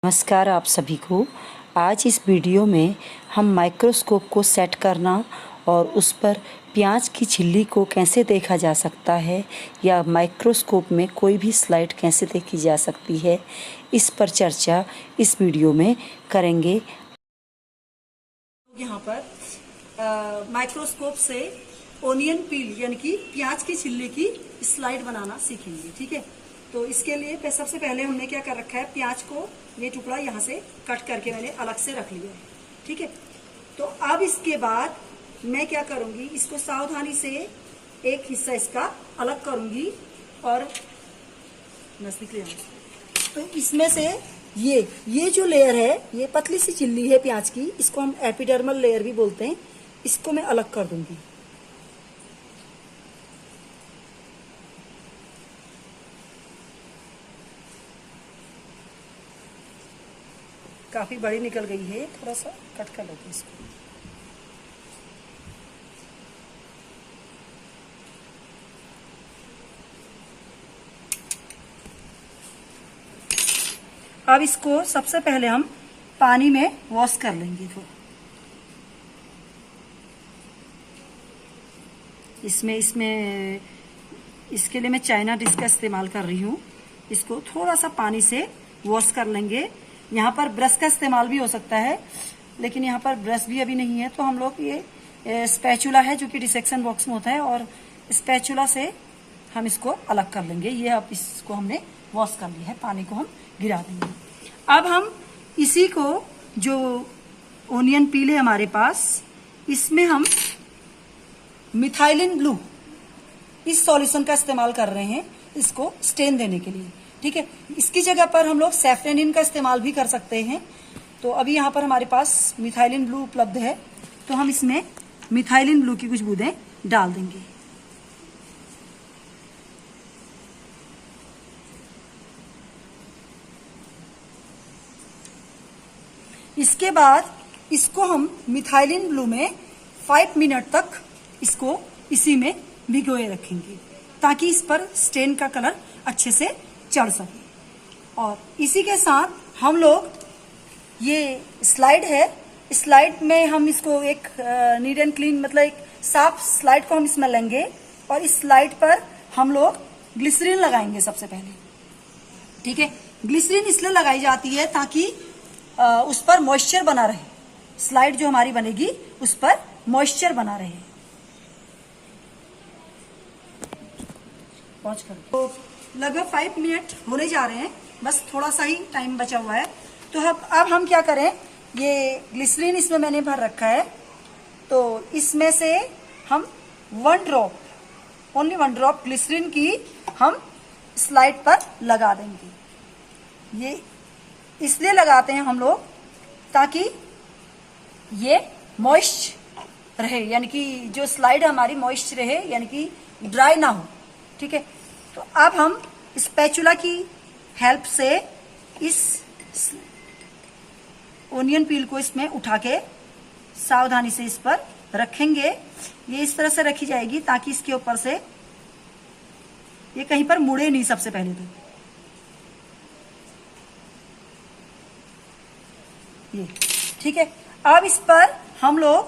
नमस्कार आप सभी को। आज इस वीडियो में हम माइक्रोस्कोप को सेट करना और उस पर प्याज की छिल्ली को कैसे देखा जा सकता है या माइक्रोस्कोप में कोई भी स्लाइड कैसे देखी जा सकती है, इस पर चर्चा इस वीडियो में करेंगे। यहाँ पर माइक्रोस्कोप से ओनियन पील यानी कि प्याज की छिल्ली की स्लाइड बनाना सीखेंगे। ठीक है, तो इसके लिए सबसे पहले हमने क्या कर रखा है, प्याज को ये टुकड़ा यहाँ से कट करके मैंने अलग से रख लिया है। ठीक है, तो अब इसके बाद मैं क्या करूंगी, इसको सावधानी से एक हिस्सा इसका अलग करूंगी और नजदीक ले आऊंगी। तो इसमें से ये जो लेयर है, ये पतली सी छिल्ली है प्याज की, इसको हम एपिडर्मल लेयर भी बोलते हैं, इसको मैं अलग कर दूंगी। काफी बड़ी निकल गई है, थोड़ा सा कट कर लेते हैं इसको। अब इसको सबसे पहले हम पानी में वॉश कर लेंगे। तो इसके लिए मैं चाइना डिश का इस्तेमाल कर रही हूँ। इसको थोड़ा सा पानी से वॉश कर लेंगे। यहाँ पर ब्रश का इस्तेमाल भी हो सकता है, लेकिन यहाँ पर ब्रश भी अभी नहीं है, तो हम लोग ये स्पैचुला है जो कि डिसेक्शन बॉक्स में होता है, और स्पैचुला से हम इसको अलग कर लेंगे। ये अब इसको हमने वॉश कर लिया है, पानी को हम गिरा देंगे। अब हम इसी को, जो ओनियन पील है हमारे पास, इसमें हम मिथाइलिन ब्लू इस सॉल्यूशन का इस्तेमाल कर रहे हैं इसको स्टेन देने के लिए। ठीक है, इसकी जगह पर हम लोग सैफ्रेनिन का इस्तेमाल भी कर सकते हैं। तो अभी यहाँ पर हमारे पास मिथाइलिन ब्लू उपलब्ध है, तो हम इसमें मिथाइलिन ब्लू की कुछ बूंदें डाल देंगे। इसके बाद इसको हम मिथाइलिन ब्लू में 5 मिनट तक इसको इसी में भिगोए रखेंगे, ताकि इस पर स्टेन का कलर अच्छे से चढ़ सके। और इसी के साथ हम लोग, ये स्लाइड है, स्लाइड में हम इसको एक नीट एंड क्लीन, मतलब एक साफ स्लाइड को हम इसमें लेंगे, और इस स्लाइड पर हम लोग ग्लिसरीन लगाएंगे सबसे पहले। ठीक है, ग्लिसरीन इसलिए लगाई जाती है ताकि उस पर मॉइस्चर बना रहे, स्लाइड जो हमारी बनेगी उस पर मॉइस्चर बना रहे। तो लगभग 5 मिनट होने जा रहे हैं, बस थोड़ा सा ही टाइम बचा हुआ है। तो अब हम क्या करें, ये ग्लिसरीन इसमें मैंने भर रखा है, तो इसमें से हम 1 ड्रॉप, ओनली 1 ड्रॉप ग्लिसरीन की हम स्लाइड पर लगा देंगे। ये इसलिए लगाते हैं हम लोग ताकि ये मॉइस्ट रहे, यानी कि जो स्लाइड हमारी मॉइस्ट रहे, यानी कि ड्राई ना हो। ठीक है, तो अब हम स्पैचुला की हेल्प से इस ओनियन पील को इसमें उठा के सावधानी से इस पर रखेंगे। ये इस तरह से रखी जाएगी ताकि इसके ऊपर से ये कहीं पर मुड़े नहीं। सबसे पहले तो ये ठीक है। अब इस पर हम लोग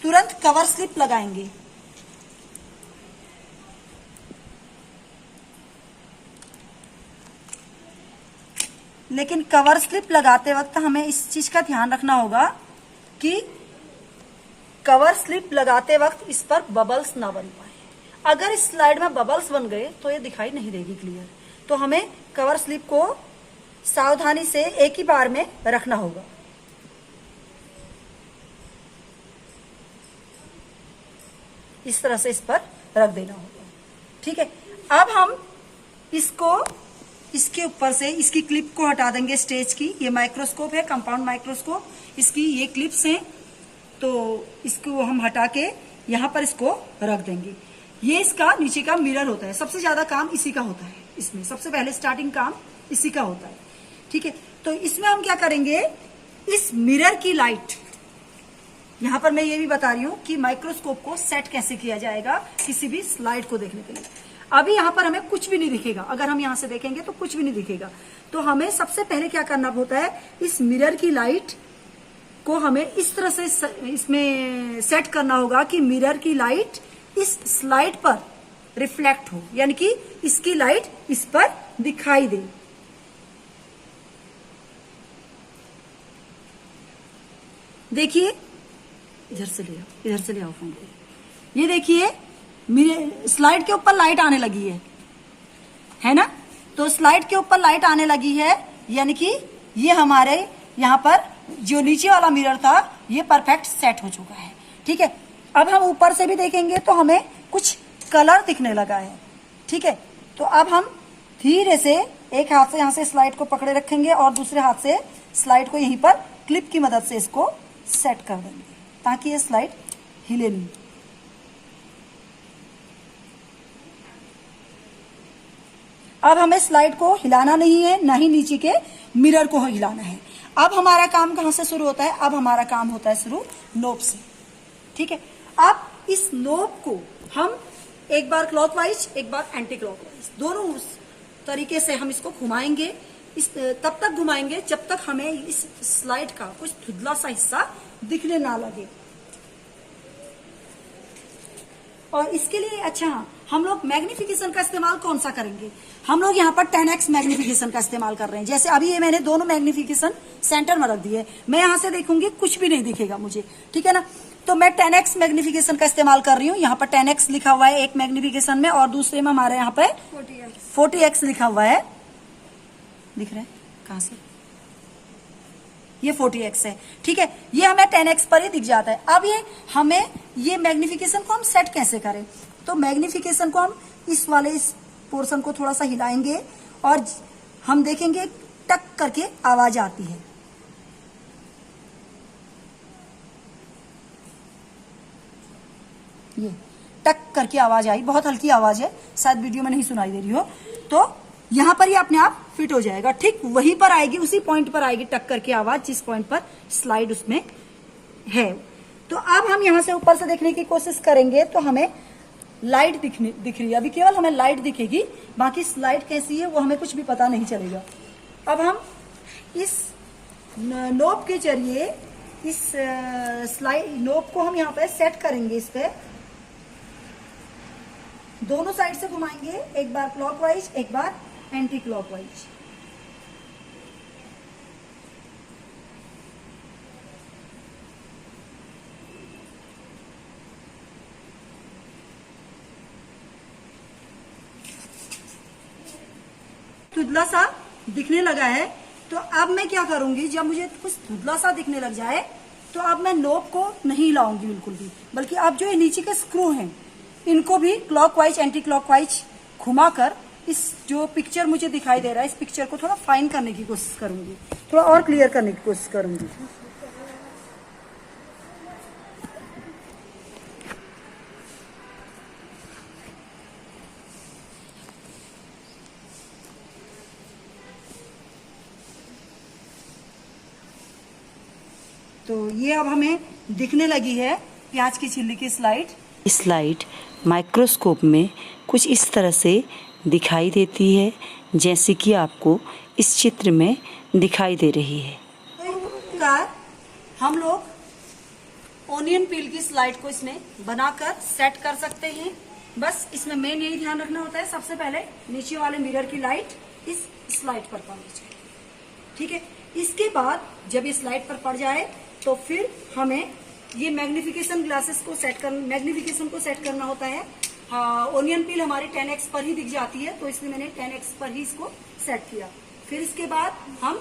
तुरंत कवर स्लिप लगाएंगे। लेकिन कवर स्लिप लगाते वक्त हमें इस चीज का ध्यान रखना होगा कि कवर स्लिप लगाते वक्त इस पर बबल्स ना बन पाए। अगर इस स्लाइड में बबल्स बन गए तो ये दिखाई नहीं देगी क्लियर। तो हमें कवर स्लिप को सावधानी से एक ही बार में रखना होगा। इस तरह से इस पर रख देना होगा। ठीक है, अब हम इसको इसके ऊपर से इसकी क्लिप को हटा देंगे स्टेज की। ये माइक्रोस्कोप है, कंपाउंड माइक्रोस्कोप, इसकी ये क्लिप्स हैं, तो इसको हम हटा के यहाँ पर इसको रख देंगे। ये इसका नीचे का मिरर होता है, सबसे ज्यादा काम इसी का होता है। इसमें सबसे पहले स्टार्टिंग काम इसी का होता है। ठीक है, तो इसमें हम क्या करेंगे, इस मिरर की लाइट, यहाँ पर मैं ये भी बता रही हूँ कि माइक्रोस्कोप को सेट कैसे किया जाएगा किसी भी स्लाइड को देखने के लिए। अभी यहाँ पर हमें कुछ भी नहीं दिखेगा, अगर हम यहाँ से देखेंगे तो कुछ भी नहीं दिखेगा। तो हमें सबसे पहले क्या करना होता है, इस मिरर की लाइट को हमें इस तरह से इसमें सेट करना होगा कि मिरर की लाइट इस स्लाइड पर रिफ्लेक्ट हो, यानी कि इसकी लाइट इस पर दिखाई दे। देखिए, इधर से ले आओ फोन को। ये देखिए, मेरे स्लाइड के ऊपर लाइट आने लगी है ना। तो स्लाइड के ऊपर लाइट आने लगी है, यानी कि ये हमारे यहाँ पर जो नीचे वाला मिरर था ये परफेक्ट सेट हो चुका है। ठीक है, अब हम ऊपर से भी देखेंगे तो हमें कुछ कलर दिखने लगा है। ठीक है, तो अब हम धीरे से एक हाथ से यहाँ से स्लाइड को पकड़े रखेंगे और दूसरे हाथ से स्लाइड को यहीं पर क्लिप की मदद से इसको सेट कर देंगे ताकि ये स्लाइड हिले नहीं। अब हमें स्लाइड को हिलाना नहीं है, ना ही नीचे के मिरर को हिलाना है। अब हमारा काम कहां से शुरू होता है, अब हमारा काम होता है शुरू नोब से। ठीक है, अब इस नोब को हम एक बार क्लॉकवाइज एक बार एंटी क्लॉकवाइज दोनों उस तरीके से हम इसको घुमाएंगे। तब तक घुमाएंगे जब तक हमें इस स्लाइड का कुछ धुंधला सा हिस्सा दिखने ना लगे। और इसके लिए अच्छा, हम लोग मैग्निफिकेशन का इस्तेमाल कौन सा करेंगे, हम लोग यहाँ पर 10x मैग्निफिकेशन का इस्तेमाल कर रहे हैं। जैसे अभी ये मैंने दोनों मैग्निफिकेशन सेंटर में रख दिए, मैं यहाँ से देखूंगी कुछ भी नहीं दिखेगा मुझे। ठीक है ना, तो मैं 10x मैग्निफिकेशन का इस्तेमाल कर रही हूँ। यहाँ पर 10x लिखा हुआ है एक मैग्निफिकेशन में और दूसरे में हमारे यहाँ पे 40x लिखा हुआ है। दिख रहा है कहाँ से, ये 40x है। ठीक है, ये हमें 10x पर ही दिख जाता है। अब ये हमें ये मैग्निफिकेशन को हम सेट कैसे करें, तो मैग्निफिकेशन को हम इस वाले इस पोर्शन को थोड़ा सा हिलाएंगे और हम देखेंगे टक करके आवाज आती है। ये टक करके आवाज आई, बहुत हल्की आवाज है, शायद वीडियो में नहीं सुनाई दे रही हो। तो यहां पर ये अपने आप फिट हो जाएगा। ठीक वहीं पर आएगी, उसी पॉइंट पर आएगी टक करके आवाज जिस पॉइंट पर स्लाइड उसमें है। तो अब हम यहां से ऊपर से देखने की कोशिश करेंगे तो हमें लाइट दिख रही है। अभी केवल हमें लाइट दिखेगी, बाकी स्लाइड कैसी है वो हमें कुछ भी पता नहीं चलेगा। अब हम इस नोब के जरिए इस स्लाइड नोब को हम यहाँ पे सेट करेंगे। इस पे दोनों साइड से घुमाएंगे, एक बार क्लॉकवाइज एक बार एंटी क्लॉकवाइज। धुंधला सा दिखने लगा है, तो अब मैं क्या करूंगी, जब मुझे कुछ धुंधला सा दिखने लग जाए तो अब मैं नोब को नहीं हिलाऊंगी बिल्कुल भी, बल्कि अब जो ये नीचे के स्क्रू हैं इनको भी क्लॉकवाइज एंटी क्लॉकवाइज घुमाकर इस जो पिक्चर मुझे दिखाई दे रहा है इस पिक्चर को थोड़ा फाइन करने की कोशिश करूंगी, थोड़ा और क्लियर करने की कोशिश करूंगी। तो ये अब हमें दिखने लगी है प्याज की छिल्ली की स्लाइड माइक्रोस्कोप में कुछ इस तरह से दिखाई देती है जैसे कि आपको इस चित्र में दिखाई दे रही है। हम लोग ओनियन पील की स्लाइड को इसमें बनाकर सेट कर सकते हैं। बस इसमें मेन यही ध्यान रखना होता है, सबसे पहले नीचे वाले मिरर की लाइट इस स्लाइड पर पड़नी चाहिए। ठीक है, इसके बाद जब ये स्लाइड पर पड़ जाए तो फिर हमें ये मैग्निफिकेशन को सेट करना होता है। ओनियन पील हमारी 10x पर ही दिख जाती है, तो इसलिए मैंने 10x पर ही इसको सेट किया। फिर इसके बाद हम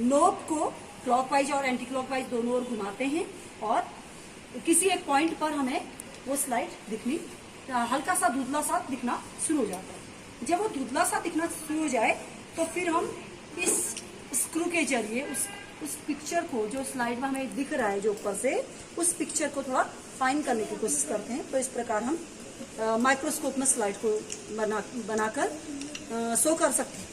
नोब को क्लॉकवाइज और एंटी क्लॉकवाइज दोनों ओर घुमाते हैं और किसी एक पॉइंट पर हमें वो स्लाइड दिखनी हल्का सा धुंधला सा दिखना शुरू हो जाता है। जब वो धुंधला सा दिखना शुरू हो जाए तो फिर हम इस स्क्रू के जरिए उस पिक्चर को जो स्लाइड में हमें दिख रहा है जो ऊपर से, उस पिक्चर को थोड़ा फाइन करने की कोशिश करते हैं। तो इस प्रकार हम माइक्रोस्कोप में स्लाइड को बनाकर शो कर सकते हैं।